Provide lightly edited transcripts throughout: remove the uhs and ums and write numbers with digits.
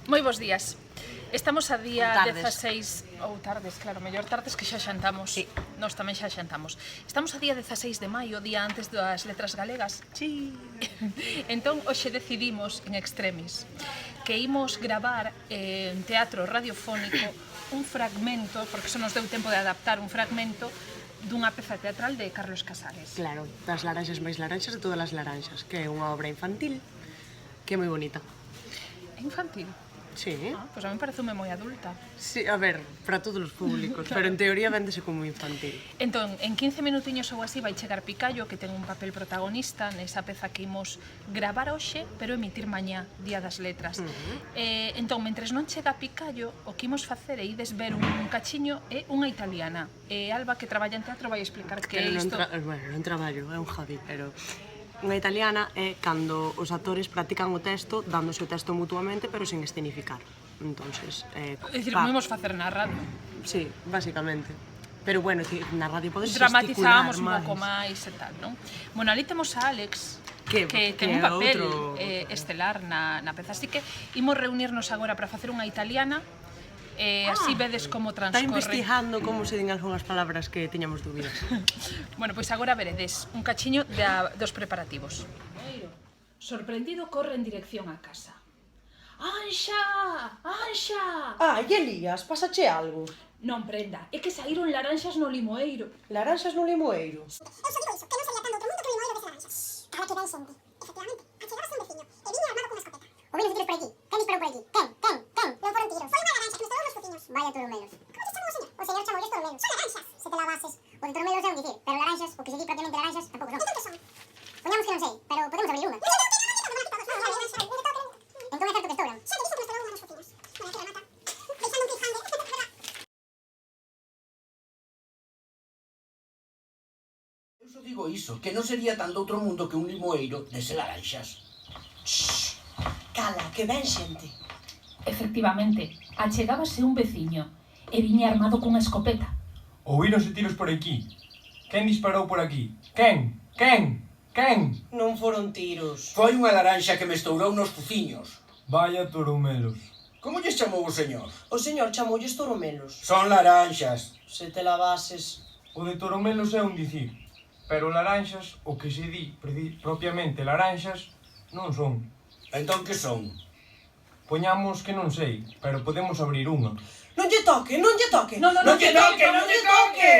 Moi bons días. Estamos a día Tardes. 16, ou tardes, claro, mellor tardes que xa xantamos. Sí. Nós tamén xa xantamos. Estamos a día 16 de maio, día antes das letras galegas. Sí. Entón, hoxe decidimos, en extremis, que imos gravar en teatro radiofónico un fragmento, porque só nos deu tempo de adaptar un fragmento dunha peza teatral de Carlos Casares. Claro, das laranxas máis laranxas de todas as laranxas, que é unha obra infantil que é moi bonita. É infantil? Sí. Pois a mí pareceume moi adulta. Sí, a ver, para todos os públicos, pero en teoría véndese como infantil. Entón, en 15 minutiños ou así vai chegar Picallo, que ten un papel protagonista nesa peza que imos gravar hoxe, pero emitir mañá, Día das Letras. Entón, mentres non chega Picallo, o que imos facer é ides ver un cachiño é unha italiana. E Alba, que traballa en teatro, vai explicar que é isto. Bueno, non traballo, é un hobby, pero... Unha italiana é cando os actores practican o texto, dándose o texto mutuamente, pero sen escenificar. Entonces, É dicir, como imos facer na radio. Sí, basicamente. Pero bueno, na radio podes Dramatizamos un máis. pouco máis e tal, non? Bueno, ali temos a Alex, Que ten un é papel outro- estelar na peza. Así que imos reunirnos agora para facer unha italiana, así vedes como Está transcorre. investigando como se din algunhas palabras que tiñamos dúbidas. Bueno, pois agora veredes un cachiño dos preparativos. Sorprendido corre en dirección á casa. Anxa! Anxa! Ai, Elías, pásache algo? Non, prenda, é que saíron laranxas no limoeiro. Laranxas no limoeiro? Eu só digo iso, que non sería tan outro mundo que o limoeiro dese laranxas. Cada que ven xente. Efectivamente, achegábase un veciño e viña armado con unha escopeta. Ouvinos tiros por aquí. Quen disparou por aquí? Quen? Non foron tiros, foi unha laranxa que me estourou nos fociños. Vaya torumelos. Como te chamou o señor? O señor chamoulles torumelos. Son laranxas. Se te lavases. O de torumelos é un dicir, pero laranxas, o que se di propiamente laranxas, tampouco son. Entón que son? Poñamos que non sei, pero podemos abrir unha. Entón é certo que estouran. Xa te dixen que me estourou unha nos fociños. Bueno, que remata. Deixando un cliffhanger. Eu só digo iso, que non sería tan doutro mundo que un limoeiro dese laranxas. Cala, que ven xente. Efectivamente, achegábase un veciño e viña armado cunha escopeta. Ouvíronse tiros por aquí. Quen disparou por aquí? Quen? Non foron tiros. Foi unha laranxa que me estourou nos fociños. Vaya torumelos. Como lles chamou o señor? O señor chamoulles torumelos. Son laranxas. Se te lavases... O de torumelos é un dicir, pero laranxas, o que se di propiamente laranxas, non son. Entón que son? Poñamos que non sei, pero podemos abrir unha. Non lle toque, non lle toque! Non lle toque!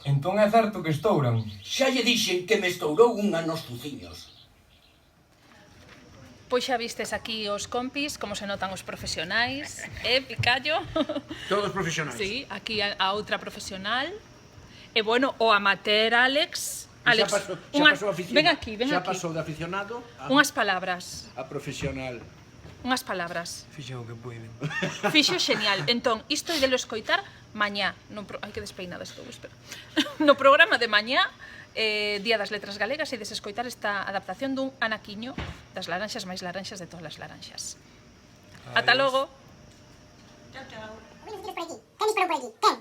Entón é certo que estouran. Xa lle dixen que me estourou unha nos fociños. Pois xa vistes aquí os compis, como se notan os profesionais, Picallo? Todos profesionais. Sí, aquí a outra profesional. E bueno, o amateur Alex. Alex, Xa pasou a oficina. ven aquí. Xa pasou de aficionado Unhas palabras. a profesional. Unhas palabras. Fixen o que puiden. Fixo xenial. Entón, isto é de lo escoitar mañá. Hai que despeinar estou, espera. No programa de mañá, Día das Letras Galegas, e desescoitar esta adaptación dun anaquiño das laranxas máis laranxas de todas as laranxas. Ata logo. Ouvinos tiros por aquí. Quen disparou por aquí? Quen?